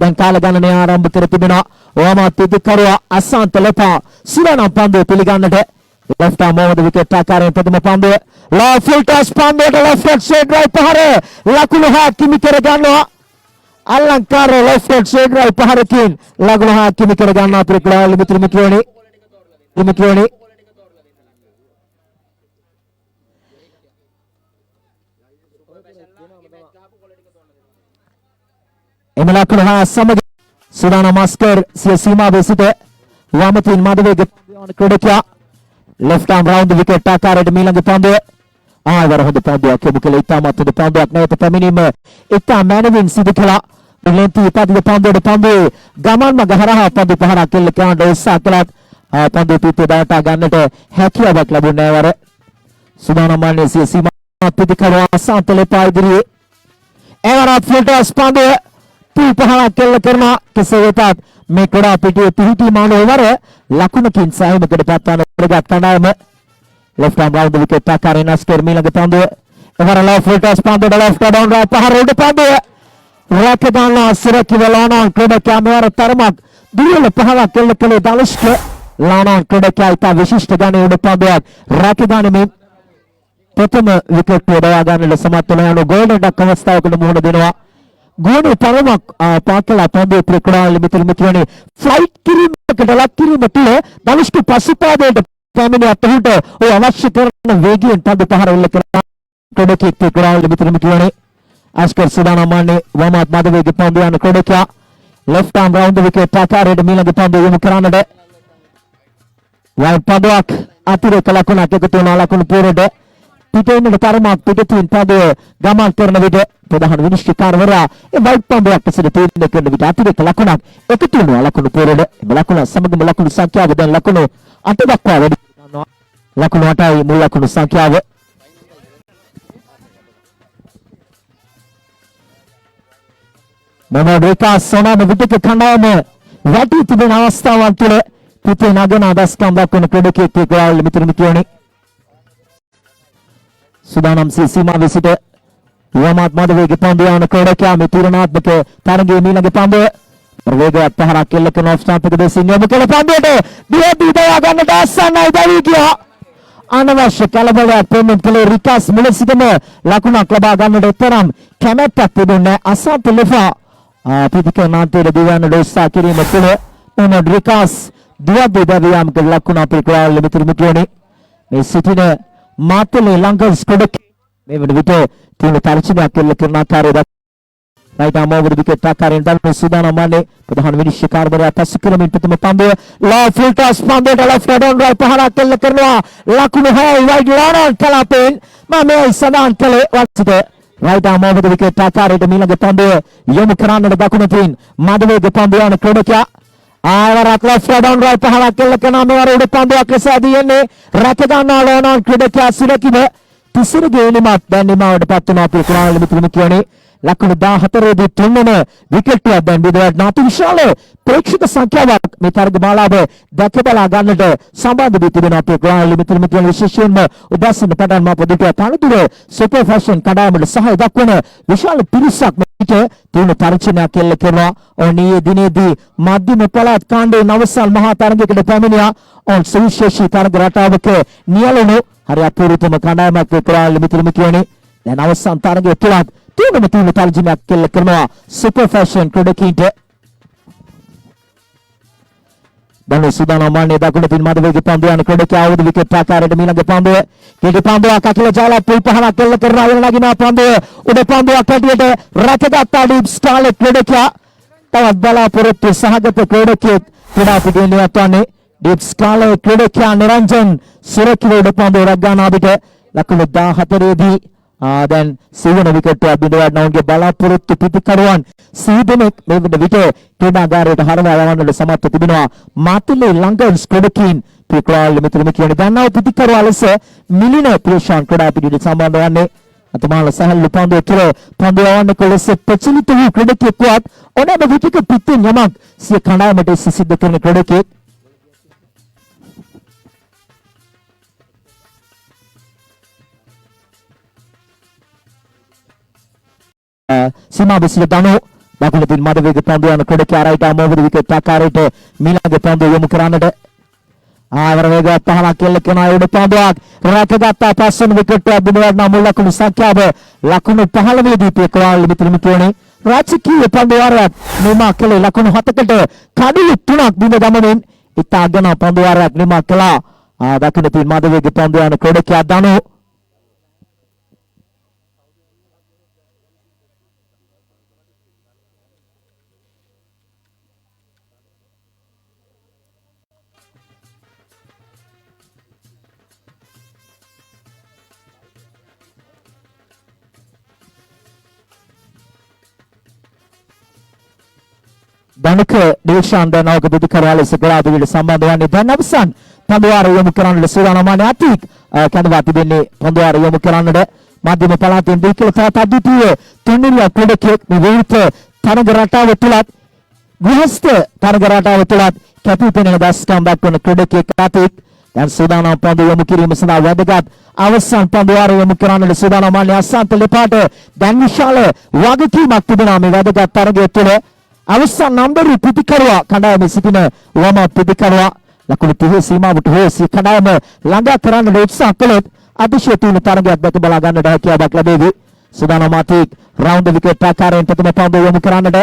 dan kala gannane ආරම්භ කර තිබෙනවා. වම පිටිකරුවා අසන්ත ලපා සුරානම් පන්දුව පිළිගන්නට left arm over the wicket ආකාරයෙන් ප්‍රථම පන්දුව low full toss පන්දුවට left hand straight right පහර ලකුණු හා කිමි කර ගන්නවා. අලංකාර left hand straight right පහරකින් ලකුණු හා කිමි කර ගන්නවා ත්‍රිකුණාවල මිත්‍රෝනි එම ලකුණු හා සමග සුරානම් මාස්කර් සිය සීමාවේ සිට වමතින් මදවේග ක්‍රීඩකයා left arm round the wicket ආකාරයට මීළඟ පන්දුව ආවර හොඳ පන්දුවක් යොමු කළ ඉතාමත් හොඳ පන්දුවක් නැවත පැමිණීම ඉතා මැනවින් සිදු කළා. ලෙන්ති ඉපදින පන්දුවේ ගමන්ම ගහරහා පන්දු පහරක් කෙල්ල කෑමට උත්සාහ කළත් පන්දු පිටේ දාට ගන්නට හැකියාවක් ලැබුණේ නැහැ. සුරානම් මාන්නේ සිය සීමා පිටිකරුවා අසන්ත ලපා ඉදිරියේ එවරත් ෆුල් ටොස් පන්දුව පහරක් කෙල්ල කරන කෙසේ වෙතත් මේ කොඩා පිටියේ පිහිටි මානවවර ලකුණකින් සෑහීමකට පත්වන ප්‍රගත් කණ්ඩායම left arm round the wicket ආකාරයෙන් අස්කර් මීළඟ පන්දුව එවර low full toss පන්දුවට left down right පහර උඩ පන්දුව රැක ගන්නා සුරකිව ලානාන් ක්‍රීඩකයා මෙවර තරමක් දුර්වල පහරක් කෙල්ල කළේ දලුෂ්ක ලානාන් ක්‍රීඩකයා ඉතා විශිෂ්ට ගණයේ උඩ පන්දුවක් රැක ගනිමින් ප්‍රථම විකට් යොදවා ගන්නට සමත් වන යන ගෝල්ඩන් ඩක් අවස්ථාවකට මුහුණ දෙනවා. ගෝණු තරමක් පාකලා පන්දුවේ ත්‍රිකුණාවල මිත්‍රෝනි ෆ්ලයිට් කිරීමකට ලක් කිරීම තුළ දලුෂ්ක පසුපාදයට පැමිණියත් ඔහුට ඔය අවශ්‍ය කරන වේගයෙන් පන්දු පහර එල්ල කරන ක්‍රීඩකෙක් ත්‍රිකුණාවල මිත්‍රෝනි අස්කර් සුරානම් මාන්නේ වමත් මද වේග පන්දු යන ක්‍රීඩකයා left arm round the wicket ආකාරයට මීළඟ පන්දුව යොමු කරන්නට වයිඩ් පන්දුවක් අතිරේක ලකුණක් එකතු වුණා ලකුණු පූරට පිටින් තරමක් පිටින් පන්දුව ගමන් කරන විට ප්‍රධාන විනිශ්චයකාරවරයා ඒ වයිඩ් පන්දුවක් පිටට තීරණය කරන විට අතිරේක ලකුණක් එකතු වෙනවා ලකුණු පූරට ඒ ලකුණ සමගම ලකුණු සංඛ්‍යාව දැන් ලකුණු 8 දක්වා වැඩි කරනවා. ලකුණු 8යි මුල් ලකුණු සංඛ්‍යාව. මොනෝඩ් විකාස් සෝනාම විටක කණ්ඩායම වැටි තිබෙන අවස්ථාවන් තුළ පිටේ නගන දස්කම් දක්වන ක්‍රීඩකයෙක් ත්‍රිකුණාවල මිත්‍රෝනි සුදානම් සීමාවේ සිට වමත් මද වේග පන්දුව යන ක්‍රීඩකයා මේ තීරණාත්මක තරගයේ මීළඟ පන්දුව වේගවත් පහරක් කෙල්ල කරන ඔෆ් ස්ටම්ප් එක දෙසින් යොමු කළ පන්දුවට දියදී දයා ගන්නට ආසන්නයි දවි ගියා. අනවශ්‍ය කලබලයක් පෙන්නුම් කළේ රිකාස් මුල සිටම ලකුණක් ලබා ගන්නට තරම් කැමැත්තක් තිබුණේ අසන්ත ලෙෆා පිටිකනාන්තයේ දිවන්න උත්සාහ කිරීම තුළ මොහොමඩ් රිකාස් දියදී දවියම් කළ ලකුණ අපේ ක්‍රීඩාවල මිත්‍රෝනි මේ සිටින මාතලේ ලංකස් ක්‍රීඩක මේ වන විට තියෙන තර්ජනයක් කෙල්ල කරන ආකාරය right arm over the wicket ආකාරයෙන් දල්පේ සුදානම් මාන්නේ ප්‍රධාන විනිශ්චයකාරවරයා පසු කරමින් ප්‍රථම පන්දුව low full toss පන්දුවට left down right පහරක් කෙල්ල කරනවා ලකුණු 6 wide ලානාන් කලාපෙන් මේ සදාන් කළේ වත්සිට right arm over the wicket ආකාරයට මීළඟ පන්දුව යොමු කරන්නට දකුණටින් මදවේග පන්දුව යන ක්‍රීඩකයා ආවරත් left down right පහරක් කෙල්ල කරනවා මෙවර උඩ පන්දුවක් ලෙස ඇදීන්නේ රැක ගන්නා ලානාන් ක්‍රීඩකයා සුරකිව තිසරගේ එලිමත් දැන් නිමාවට පත් වෙන අපේ ක්‍රීඩාවල මිත්‍රෝනි ලකුණු 14 දී තුන්වන විකට් එක දැන් බිඳවන්න අති විශාල ප්‍රේක්ෂක සංඛ්‍යාවක් මේ තරග මාලාව දැක බලා ගන්නට සම්බන්ධ වී තිබෙන අපේ ක්‍රීඩාවල මිත්‍රෝනි විශේෂයෙන්ම උදැසන පටන් මා පොදුට තනතුර සුපර් ෆැෂන් කණ්ඩායමට සහාය දක්වන විශාල පිරිසක් මෙට තියෙන පරිචයයක් එල්ල කරනවා. ඔන්නේ දිනේදී මධ්‍යම පළාත් කාණ්ඩයේ නවසල් මහා තරගයකට පැමිණියා. ඔවුන් සුවිශේෂී තරග රටාවක නියැලුණු හරි අපූර්වතම කණ්ඩායමක් ක්‍රීඩාවල මිත්‍රෝනි දැන් අවසන් තරගයේ තුලත් තුනම තර්ජනයක් කෙල්ල කරනවා සුපර් ෆැෂන් ක්‍රීඩකීන්ට. දැන් සුදානම් මාන්නේ දකුණින් මද වේග පන්දුව යන ක්‍රීඩකයා අවුරුදු විකට් ආකාරයට මීළඟ පන්දුව කෙටි පන්දුවක් අකිල ජාලා පුල් පහරක් කෙල්ල කරන අයන නගිනා පන්දුව උඩ පන්දුවක් හැටියට රැකගත්තා ඩීප් ස්කාලට් ක්‍රීඩකයා තවත් බලාපොරොත්තු සහගත ක්‍රීඩකයෙක් ක්‍රීඩා පිටින් නියැත්වන්නේ ඩීප් ස්කාලට් ක්‍රීඩකයා නිරංජන් සුරකිව උඩ පන්දුව රැක ගන්නා විට ලකුණු 14 දී දැන් සිවන විකට් බිඳවන්නවගේ බලාපොරොත්තු පිටිකරුවන් සීදෙනෙක් මේ වන විට ක්‍රීඩාගාරයට හරවා යවන්නට සමත් තිබෙනවා. මාතලේ ලංකන්ස් ක්‍රීඩකීන් ත්‍රිකුණාවල මිත්‍රෝනි දන්නා පිටිකරුවා ලෙස මිලින ප්‍රේෂාන් ක්‍රීඩා පිටියට සම්බන්ධ වන්නේ අතමාල සහල් පන්දුව තුළ පන්දුව යවන්න කොලෙස ප්‍රචලිත වූ ක්‍රීඩකයෙක්වත් ඕනෑම විටක පිටින් යමක් සිය කණ්ඩායමට සිද්ධ කරන ක්‍රීඩකයෙක්. සීමා විසිර දනු දකුණු පින් මද වේග පන්දු යන කොඩක ආරයිට අමෝවද විකට් ආකාරයට මීළඟ පන්දු යොමු කරන්නට ආවර වේගවත් පහලක් කෙල්ල කරන උඩ පන්දුවක් රැකගත්තා පස්වෙනි විකට් එක බිඳවන්න මුල් ලකුණු සංඛ්‍යාව ලකුණු 15 දී පෙකවාල් මිත්‍රම කියෝනේ රාජකීය පන්දු වාරයක් නිමා කළේ ලකුණු 7කට කඩලු 3ක් බිඳ දමමින් ඉතාගෙන පන්දු වාරයක් නිමා කළා දකුණු පින් මද වේග පන්දු යන කොඩක දනු ධනක දේශාන් දනෝක බුදුකරාල සකලාදවිල සම්බන්ධ වන්නේ දැන් අවසන් පන්දුවාර යොමු කරන්නට සූදානම්මානේ අතික් කැඳවා තිබෙන්නේ පන්දුවාර යොමු කරන්නට මධ්‍යම පළාතෙන් දීකල තවත් අද්විතීය තුන්වෙනි ක්‍රීඩකයෙක් විවිධ තරග රටාව තුලත් ගෘහස්ත තරග රටාව තුලත් කැපී පෙනෙන දස්කම් දක්වන ක්‍රීඩකයෙක් අතික් දැන් සූදානම් පන්දු යොමු කිරීම සඳහා වැදගත් අවසන් පන්දුවාර යොමු කරන්නට සූදානම්මානේ අසන්ත ලෙපාට දැන් විශාල වගකීමක් තිබෙනවා මේ වැදගත් තරගය තුළ අවසන් නම්බරු පිටිකරුවා කණ්ඩායමේ සිටින වම පිටිකරුවා ලකුණු 30 සීමාවට හොසී කණ්ඩායම ළඟා කරන්න උත්සාහ කළොත් අතිශය තීව්‍ර තරගයක් දැක බලා ගන්නට හැකියාවක් ලැබෙවි. සුදානම අතික් රවුන්ඩ් විකට් ආකාරයෙන් ප්‍රථම පන්දු යොමු කරන්නට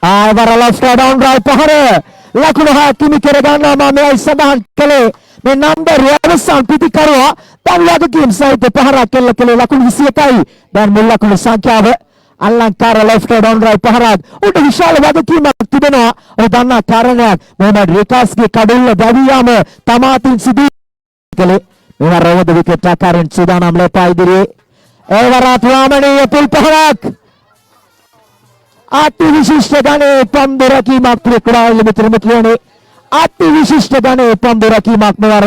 ආවර ලෙෆ්ට් ඩවුන් රයිට් පහර ලකුණු 6 කිමි කර ගන්නවා මේ සඳහන් කළේ මේ නම්බරු අවසන් පිටිකරුවා දැන් වගකීම් සහිත පහරක් කෙල්ල කළේ ලකුණු 21යි. දැන් මුල් ලකුණු සංඛ්‍යාව අලංකාර ලෙෆ්ට් ඩවුන් රයිට් පහරක් උඩ විශාල වගකීමක් තිබෙනවා. ඔය දන්නා කාරණයක් මොහමඩ් රිකාස්ගේ කඩුල්ල දැවී යාම තමාතින් සිදු කළේ මෙවර රවද විකට් ආකාරයෙන් සූදානම් ලෙපා ඉදිරියේ ඒවරත් රාමණීය පුල් පහරක් අති විශිෂ්ට ගණේ පන්දු රැකීමක් ප්‍රිකරාල් මිත්‍රම කියන්නේ අති විශිෂ්ට ගණේ පන්දු රැකීමක් මෙවර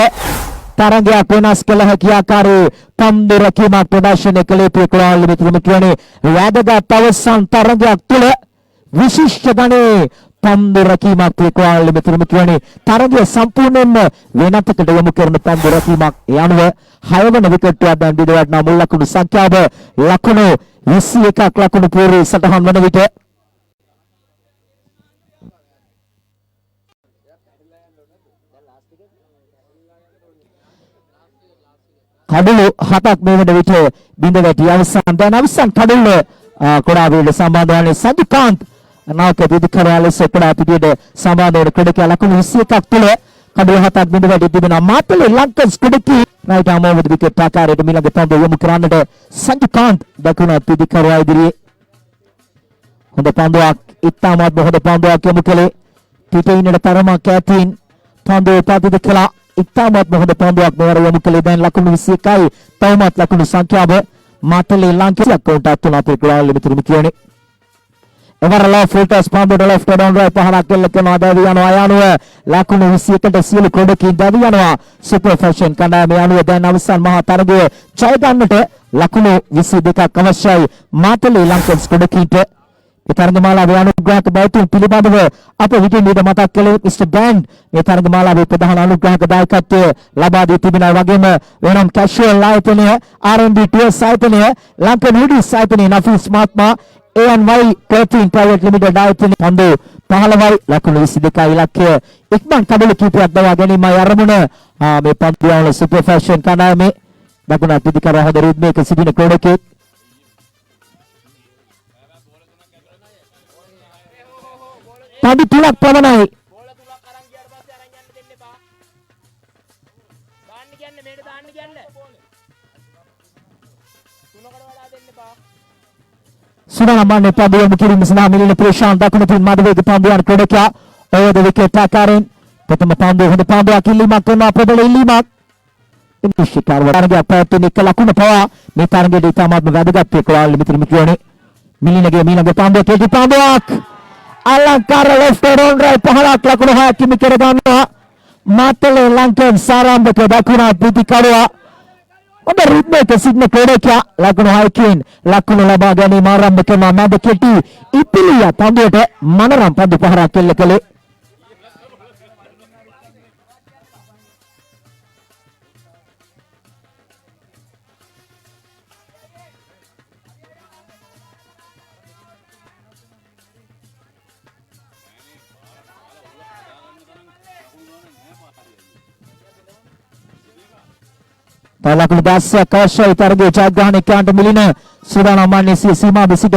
තරගයක් වෙනස් කළ හැකි ආකාරයේ පන්දු රැකීමක් ප්‍රදර්ශනය කළේ ප්‍රිකරාල් මිත්‍රම කියන්නේ වැදගත් අවසන් තරගයක් තුළ විශිෂ්ට ගණේ පන්දු රැකීමක් ප්‍රිකරාල් මිත්‍රම කියන්නේ තරගය සම්පූර්ණයෙන්ම වෙනතකට යොමු කරන පන්දු රැකීමක් යනුව 6 වන විකට් එක දැන් බිඳවටන මුල් ලකුණු සංඛ්‍යාව ලකුණු 21ක් ලකුණු පූර්ව සටහන් වන විට කඩුළු 7ක් මේ වන විට බිඳ වැටි අවසන් දැන් අවසන් කඩුල්ල කොඩාවේල සම්බන්ධ වන්නේ සජිකාන්ත් නායක විදිකරාලස කොඩා පිටියට සම්බන්ධ වන ක්‍රීඩකයා ලකුණු 21ක් තුළ කඩුළු 7ක් බිඳ වැටි තිබෙනවා. මාතලේ ලංකස් ක්‍රීඩකී රයිට් ආමෝවද විකට් ආකාරයට මිලඟ පන්දු යොමු කරන්නට සජිකාන්ත් දකුණ පිටිකරුවා ඉදිරියේ හොඳ පන්දුවක් ඉතාමත් හොඳ පන්දුවක් යොමු කළේ පිටින්නට තරමක් ඈතින් පන්දුව පදිත කළා. ඉතාමත් හොඳ පන්දුවක් මෙවර යොමු කළේ දැන් ලකුණු 21යි. තවමත් ලකුණු සංඛ්‍යාව මාතලේ ලංකසියක් කවුන්ටර් තුන අපේ ග්‍රාල් මිතුරු කියන්නේ එවර ලෝ ෆිල්ටර්ස් පන්දුවට ලෙෆ්ට් ඩවුන් රයිට් පහරක් කෙල්ල කරනවා දැවි යනවා යනුව ලකුණු 21ට සියලු ක්‍රීඩකීන් දැවි යනවා සුපර් ෆැෂන් කණ්ඩායම යනුව දැන් අවසන් මහා තරගය ජය ගන්නට ලකුණු 22ක් අවශ්‍යයි මාතලේ ලංකස් ක්‍රීඩකීන්ට. මේ තරගමාලාවේ අනුග්‍රහක බෞතුන් පිළිබඳව අප විටින් මතක් කළේ මිස්ටර් බෑන්ඩ් මේ තරගමාලාවේ ප්‍රධාන අනුග්‍රහක දායකත්වය ලබා දී තිබෙනවා. වගේම වෙනම් කැෂුවල් ආයතනය R&D ටුවර්ස් ආයතනය ලංකන් හුඩිස් ආයතනය නෆීස් මහත්මයා ANY Clothing Private Limited ආයතනය පන්දු 15යි ලකුණු 22යි ඉලක්කය ඉක්මන් කඩලු කීපයක් දවා ගැනීමයි අරමුණ. මේ පන්දු වල සුපර් ෆැෂන් කණ්ඩායමේ දකුණ පිටිකර හොඳ රිද්මයක සිටින ක්‍රීඩකයෙක් පන්දු 3ක් පමණයි. බෝල 3ක් අරන් ගියාට පස්සේ අරන් යන්න දෙන්න එපා. දාන්න කියන්නේ මේක දාන්න කියන්නේ. 3කට වඩා දෙන්න එපා. සුදානම්මානේ පන්දු යොමු කිරීම සඳහා මිලින ප්‍රේෂාන් දකුණු පින් මඩ වේග පන්දු යන ක්‍රීඩකයා ඕවද විකට් ආකාරයෙන් ප්‍රථම පන්දු හොඳ පන්දුවක් ඉල්ලීමක් කරනවා ප්‍රබල ඉල්ලීමක්. ඉන්දිෂිකාර වරණගේ අපැත්තේ එක ලකුණ පවා මේ තරගයේ ඉතාමත් වැදගත් ප්‍රේක්ෂකයන් මිත්‍ර මිත්‍රයෝනේ මිලිනගේ මීළඟ පන්දුව කෙටි පන්දුවක් අලංකාර ලෙෆ්ට් ඩවුන් රයිට් පහලක් ලකුණු 6ක් හිමි කර ගන්නවා. මාතලේ ලංකන් සාරාම්භක දකුණ පිටිකරුවා ඔබ රිද්මයක සිටින ක්‍රීඩකයා ලකුණු 6කින් ලකුණු ලබා ගැනීම ආරම්භ කරනවා. මැද කෙටි ඉපිලිය පන්දුවට මනරම් පන්දු පහරක් එල්ල කළේ. තව ලකුණු 10ක් අවශ්‍යයි තරගයේ ජයග්‍රහණයකට මිලින සූදානම් වන්නේ සීමා විසිට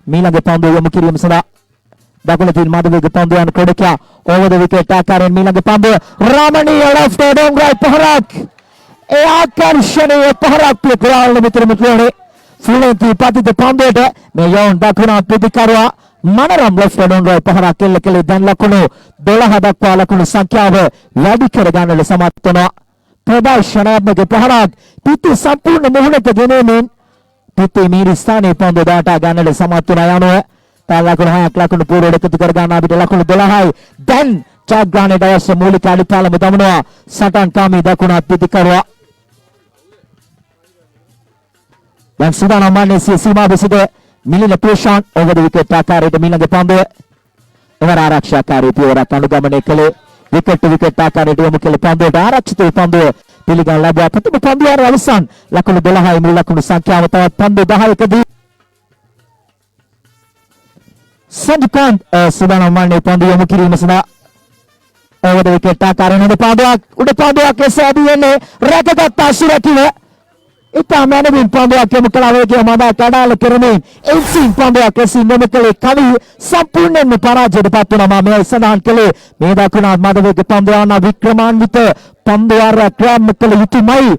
මීළඟ පන්දුව යොමු කිරීම සඳහා දකුණු තින් මඩවේග පන්දුව යන කොඩකියා over the wicket ආකාරයෙන් මීළඟ පන්දුව රාමණීය left ඩොංගරයි පහරක් ඒ ආකර්ෂණීය පහරක් පිටරාල් මිත්‍ර මිත්‍රයනේ ශ්‍රීලංකී පතිත පන්දුවට මේ යෝන් දකුණ ප්‍රතිකරුවා මනරම් left ඩොංගරයි පහරක් එල්ල කළේ දැන් ලකුණු 12 දක්වා ලකුණු සංඛ්‍යාව වැඩි කර ගන්නට සමත් වෙනවා ප්‍රදර්ශනාත්මක පහරක් පිටි සම්පූර්ණ මොහොතට ගෙනෙමින් පිටි මීරි ස්ථානයේ පන්දුව දාට ගන්නට සමත් වෙනා යනවා ලකුණු 6ක් ලකුණු පූර්වයට එකතු කර ගන්න අපිට ලකුණු 12යි දැන් ජයග්‍රහණයට අවශ්‍ය මූලික අඩිතාලම දමනවා සටන් කාමී දකුණ ප්‍රතිකරුවා දැන් සූදානම් වන්නේ සීමා විසිට මිලින ප්‍රේෂාන් over the wicket ආකාරයට මීළඟ පන්දුව එවර ආරක්ෂාකාරී පියවරක් අනුගමනය කළේ විකට් ආකාරයට යොමු කළ පන්දුවට ආරක්ෂිත පන්දුව පිළිගන්න ලැබුවා ප්‍රථම පන්දුවේ අවසන් ලකුණු 12යි මුල් ලකුණු සංඛ්‍යාව තවත් පන්දු 10කදී සන්ජිකාන්ත් සූදානම් වන්නේ පන්දු යොමු කිරීම සඳහා over the wicket ආකාරයෙන් උඩ පන්දුවක් එසේදී එන්නේ රැකගත් අශිරකිව ඉතා මැනවින් පන්දුවක් යොමු කළ වේගය මදා කඩාල කරමින් එන්සින් පන්දුවක් එසින් යොමු කළේ කවි සම්පූර්ණයෙන්ම පරාජයට පත් වුණා මම මේ සඳහන් කළේ මේ දකුණ මදවේග පන්දුව යන වික්‍රමාන්විත පන්දුවාර ක්‍රියාත්මක කළ යුතුමයි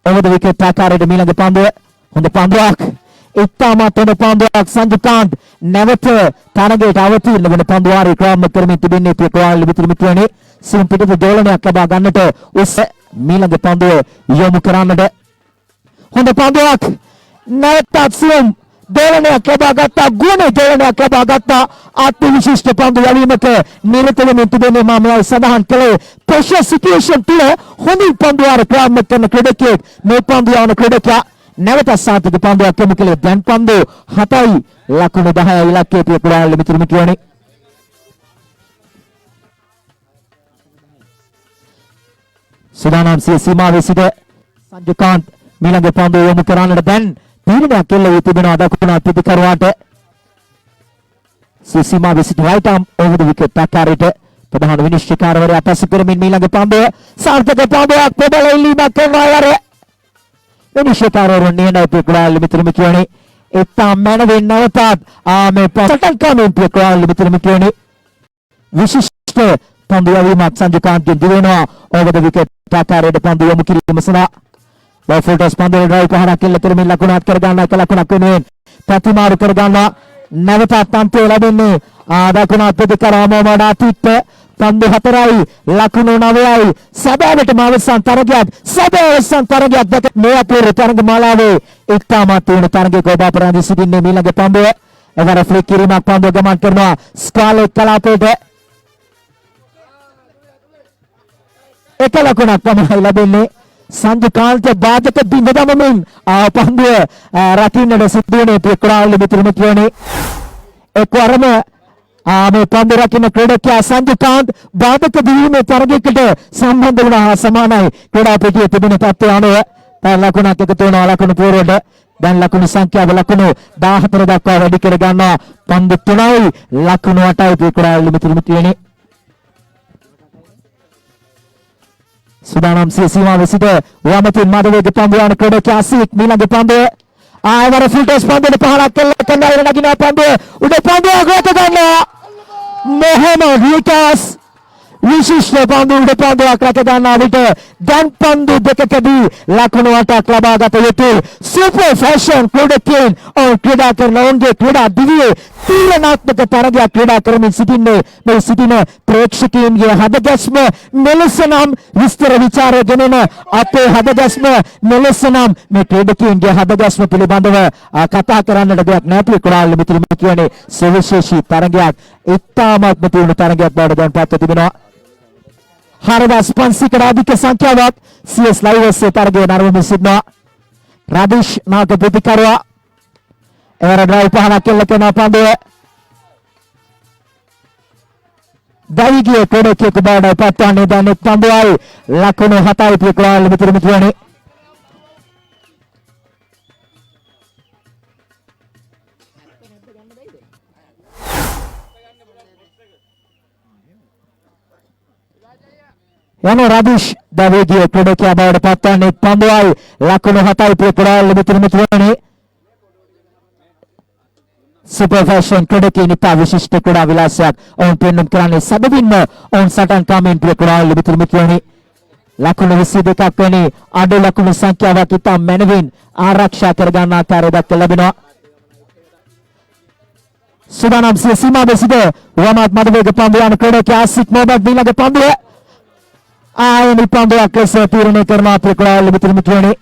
over the wicket ආකාරයට මීළඟ පන්දුව හොඳ පන්දුවක් ඉතාමත් හොඳ පන්දුවක් සංජුකාන්ත් නැවත තරගයට අවතීර්ණ වන පන්දුවාරේ ක්‍රියාත්මක කරමින් තිබෙන්නේ පියකවාල් මිත්‍රමිත්‍රයනි සිම් පිටත දෝලනයක් ලබා ගන්නට උස මීළඟ පන්දුව යොමු කරන්නට හොඳ පන්දුවක් නැවතත් සිම් දෝලනයක් ලබා ගත්තා ගුණ දෝලනයක් ලබා ගත්තා ආත්ම විශිෂ්ට පන්දු යැවීමට නිරත වෙමින් තිබෙන්නේ මම සඳහන් කළේ ප්‍රෙෂර් සිටුේෂන් තුළ හොඳින් පන්දුවාර ක්‍රියාත්මක කරන ක්‍රීඩකයෙක් මේ පන්දු යවන ක්‍රීඩකයා නැවත සාර්ථක පන්දුවක් යොමු කළේ දැන් පන්දු 7යි ලකුණු 10යි ඉලක්කයේ පියකුරාල් මිතුරු මිතුරනි සූදානම් සීමාවේ සිට සංජුකාන්ත් මීළඟ පන්දුව යොමු කරන්නට දැන් තීරණයක් එල්ල වී තිබෙනවා දකුණ ප්‍රතිකරුවාට සීමාවේ සිට right arm over the wicket ආකාරයට ප්‍රධාන විනිශ්චයකාරවරයා පසු කරමින් මීළඟ පන්දුව සාර්ථක පන්දුවක් ප්‍රබල ඉල්ලීමක් කරනවා අර විනිශ්චයකාරවරු නියනයි පියකුරාල් මිතුරු මිතුරනි ඉතා මැනවින් නැවතත් මේ සටන් කමින් පියකුරාල් මිතුරු මිතුරනි විශිෂ්ට පන්දු යැවීමක් සංජුකාන්ත්ගෙන් දිවෙනවා over the wicket ආකාරයට පන්දු යොමු කිරීම සඳහා ලෝ ෆුල්ටස් පන්දුවේ ඩ්‍රයිව් පහරක් එල්ල කරමින් ලකුණක් කර ගන්න එක ලකුණක් වෙනුවෙන් ප්‍රතිමාරු කර ගන්නවා නැවතත් අන්තය ලැබෙන්නේ දකුණ ප්‍රතිකරුවා මොහමඩ් ආතිත් පන්දු 4යි ලකුණු 9යි සැබෑවටම අවසන් තරගයක් දැක මේ අපේ තරග මාලාවේ ඉතාමත් වුණ තරගයක ඔබ අපරාධී සිටින්නේ මීළඟ පන්දුව එවර ෆ්ලික් කිරීමක් පන්දුව ගමන් කරනවා ස්කාලෙට් කලාපයට එක ලකුණක් පමණයි ලැබෙන්නේ සංජුකාන්ත බාධක බිඳ දමමින් පන්දුව රකින්නට සිද්ධ වුණේ පියකුරාල් මිතුරු මිතුරනි එක්වරම මේ පන්දු රකින්න ක්‍රීඩකයා සංජුකාන්ත් බාධක දීමේ තරගයකට සම්බන්ධ වුණා හා සමානයි ක්‍රීඩා පිටියේ තිබෙන තත්ත්වය අනුව දැන් ලකුණක් එකතු වෙනවා ලකුණු පූර්වයට දැන් ලකුණු සංඛ්‍යාව ලකුණු 14 දක්වා වැඩි කර ගන්නවා පන්දු 3යි ලකුණු 8යි පියකුරාල් මිතුරු මිතුරනි සූදානම් සීමාව සිට වමතින් මඩවේග පන්දුව යන ක්‍රීඩකයා අසීක් මීළඟ පන්දුව ආයවර ෆුල්ටස් පන්දුවට පහරක් කළ කන්දායන නගිනා පන්දුව උඩ පන්දුව ගොත ගන්නවා මොහමඩ් රිකාස් විශිෂ්ට පන්දු උඩ පන්දුවක් රැක ගන්නා විට දැන් පන්දු දෙකකදී ලකුණු 8ක් ලබාගත යුතුයි සුපර් ෆැෂන් ක්‍රීඩකයන් ක්‍රීඩා කරන ඔවුන්ගේ ක්‍රීඩා දිවියේ තීරණාත්මක තරගයක් ක්‍රීඩා කරමින් සිටින්නේ මේ සිටින ප්‍රේක්ෂකයන්ගේ හදගැස්ම මෙලෙසනම් විස්තර විචාරය ගෙනෙන අපේ හදගැස්ම මෙලෙසනම් මේ ක්‍රීඩකයන්ගේ හදගැස්ම පිළිබඳව කතා කරන්නට දෙයක් නැති කුරාල් මිතුරු මිතුරනේ සවිශේෂී තරගයක් ඉතාමත්ම තියුණු තරගයක් බවට දැන් පත්ව තිබෙනවා 4500කට අධික සංඛ්‍යාවක් CS live ඔස්සේ තරගය නරඹමින් සිටිනවා රාදීෂ් නාග ප්‍රතිකරුවා එවර ඩ්‍රයිව් පහරක් එල්ල කරන පන්දුව දෛගිය කොඩකේක බවට පත්වන්නේ දැන් එක් පන්දුවයි ලකුණු 7යි පියකුරාල් මිතුරු මිතුරනි යන රදිෂ් දවේගිය ක්‍රීඩකයා බවට පත්වන්නේ පන්දුවයි ලකුණු 7යි ප්‍රේක්ෂකයන් මිතුරුනි සුපර් ෆැෂන් ක්‍රීඩකයන් ඉතා විශිෂ්ට ක්‍රීඩා විලාසයක් ඔවුන් පෙන්වන්න කරන්නේ සැබවින්ම ඔවුන් සටන් කාමෙන් ප්‍රේක්ෂකයන් මිතුරුනි ලකුණු 22ක් වැනි අඩු ලකුණු සංඛ්‍යාවක් ඉතා මැනවින් ආරක්ෂා කර ගන්න ආකාරය දක්වා ලැබෙනවා සුදානම් සීමා බෙසිද වමාත් මඩවේග පන්දු යන ක්‍රීඩකයා ආසික් මොහමඩ් ඊළඟ පන්දුව ආයනි පන්දුවක් ලෙස තීරණය කරන ප්‍රේක්ෂකයන් මිතුරුනි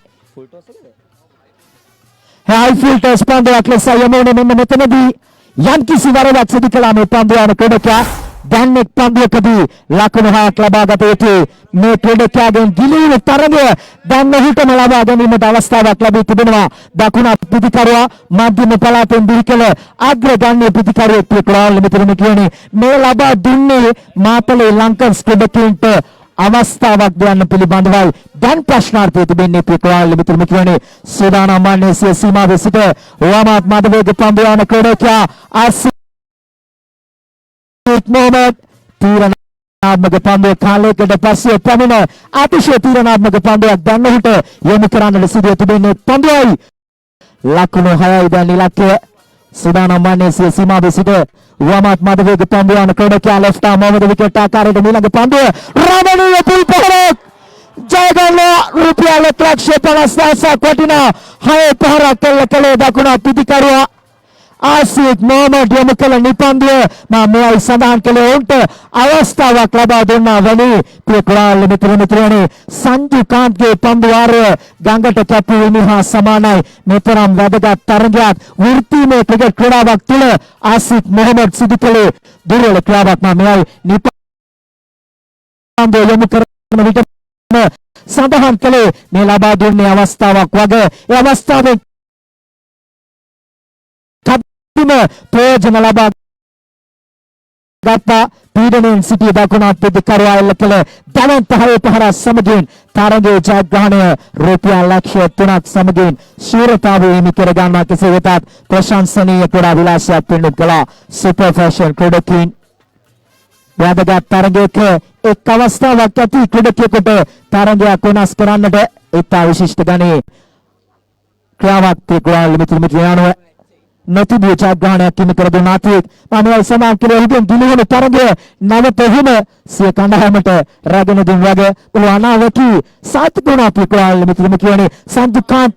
හයි ෆිල්ටර්ස් පන්දුවක් ලෙස යමුනේ මෙන්න මෙතනදී යම්කිසි වරදක් සිදු කළා මේ පන්දු යන ක්‍රීඩකයා දැන් එක් පන්දුවකදී ලකුණු 6ක් ලබා ගත යුතුයි මේ ක්‍රීඩකයාගෙන් ගිලින තරගය දැන් ඔහුටම ලබා ගැනීමට අවස්ථාවක් ලැබී තිබෙනවා දකුණ පිටිකරුවා මධ්‍යම පළාතෙන් දිරිකල අග්‍රගණ්‍ය පිටිකරුවෙක් ප්‍රේක්ෂකයන් මිතුරුනි කියන්නේ මේ ලබා දුන්නේ මාතලේ ලංකන්ස් ක්‍රීඩකයන්ට අවස්ථාවක් දෙන්න පිළිබඳවයි දැන් ප්‍රශ්නාර්ථය තිබෙන්නේ ප්‍රේක්ෂකයන් මිතුරුනි කියන්නේ සූදානම් වන්නේ සිය සීමාවේ සිට වමාත් මඩවේග පන්දු යන ක්‍රීඩකයා ආසික් මොහමඩ් තීරණාත්මක පන්දුව කාලයකට පස්සේ පැමිණ අතිශය තීරණාත්මක පන්දුවක් දැන් ඔහුට යොමු කරන්නට සිදුව තිබෙන්නේ පන්දුවයි ලකුණු 6යි දැන් ඉලක්කය සූදානම් වන්නේ සිය සීමාවේ සිට වමාත් මඩවේග පන්දු යන ක්‍රීඩකයා ලෙෆ්ට් ආම් මොහමඩ් විකට් ආකාරයට ඊළඟ පන්දුව රමණීය පුල්පහරක් ජයගන්න රුපියල් 1,50,000ක් වටිනා 6 පහරක් කළේ දකුණ පිටිකරුවා ආසික් මොහමඩ් යොමු කළ නිපන්දුව මෙයයි සඳහන් කළේ උන්ට අවස්ථාවක් ලබා දුන්නා වැනි ප්‍රේක්ෂකයන් මිතුරුනි සංජු කාන්ත්ගේ පන්දු වාරය ගඟට කැපුණු හා සමානයි මෙතරම් වැදගත් තරගයක් වෘත්තීය ක්‍රිකට් ක්‍රීඩාවක් තුළ ආසික් මොහමඩ් සිදු කළේ දුර්වල ක්‍රීඩාවක් මෙයයි නිපන්දුව යොමු කරන විට සඳහන් කළේ මේ ලබා දුන්නේ අවස්ථාවක් වගේ ඒ අවස්ථාවේ ප්‍රයෝජන ලබා ගත්තා පීඩනයෙන් සිටි දකුණත් පිටිකරුවා එල්ල කළ දැවන්ත 6 පහර සමගින් තරගයේ ජයග්‍රහණය රුපියල් 3ක් සමගින් ශූරතාවය හිමි කර ගන්නා කෙසේ වෙතත් ප්‍රශංසනීය ක්‍රීඩා විලාසයක් පෙන්වු කළා සුපර් ෆැෂන් ක්‍රීඩකයන් වැදගත් තරගයක එක් අවස්ථාවක් ඇති ක්‍රීඩකයෙකුට තරගයක් වෙනස් කරන්නට ඉතා විශිෂ්ට ගණයේ ක්‍රියාවක් ප්‍රේක්ෂකයන් මිතුරුනි නොතිබූ ජයග්‍රහණයක් හිමි කර දුන් අතික් මම සමාන කළේ ඔහුගෙන් දිලිවන තරගය නැවත හිම සිය කණ්ඩායමට රැගෙන දුන් වගේ පුළුවන් අනාවකී සාතිකුණ ප්‍රේක්ෂකයන් මිතුරුනි කියන්නේ සංජුකාන්ත්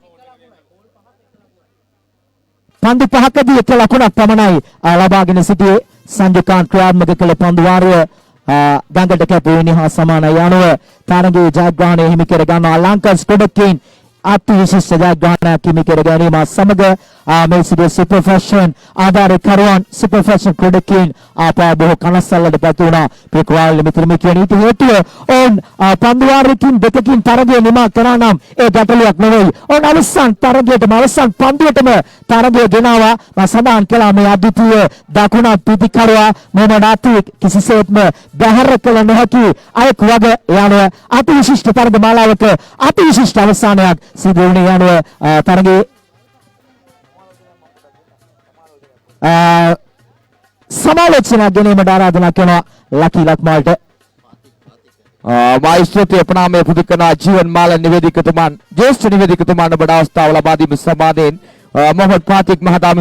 පන්දු පහකදී එක ලකුණක් පමණයි ලබාගෙන සිටියේ සංජුකාන්ත් ක්‍රියාත්මක කළ පන්දු වාරය ගඟට කැපුණු හා සමානයි යනුව තරගයේ ජයග්‍රහණය හිමි කර ගන්නා ලංකන්ස් ක්‍රීඩකයන් අති විශිෂ්ට ජයග්‍රහණයක් හිමි කර ගැනීම සමග මේ සිදු සුපර් ෆැෂන් ආධාරකරුවන් සුපර් ෆැෂන් ක්‍රීඩකයන් ආපා බොහෝ කනස්සල්ලට පැතු වුණා ප්‍රේක්ෂකයන් මිතුරුනි කියන ඊට හේතුව ඔවුන් පන්දු වාරයකින් දෙකකින් තරගය නිමා කරා නම් ඒ ගැටලුවක් නෙවෙයි ඔවුන් අවසන් තරගයටම අවසන් පන්දුවටම තරගය ගෙනාවා මම සඳහන් කළා මේ අද්විතීය දකුණ පිටිකරුවා මොහමඩ් අතික් කිසිසේත්ම බැහැර කළ නොහැකි අයෙක් වගේ යන අති විශිෂ්ට තරග මාලාවක අති විශිෂ්ට අවසානයක් සිදු වුණේ යනුව තරගයේ සමාලෝචන ගැනීමට ආරාධනා කරනවා ලකී ලක්මාල්ට माइस्ट्रो अपना පුදු කරන ජීවන් මාල නිවේදිකතුමන් ජ්‍යෙෂ්ඨ නිවේදිකතුමන් ඔබට අවස්ථාව ලබා දීම සම්බන්ධයෙන් මොහොත් පාතික් මහතා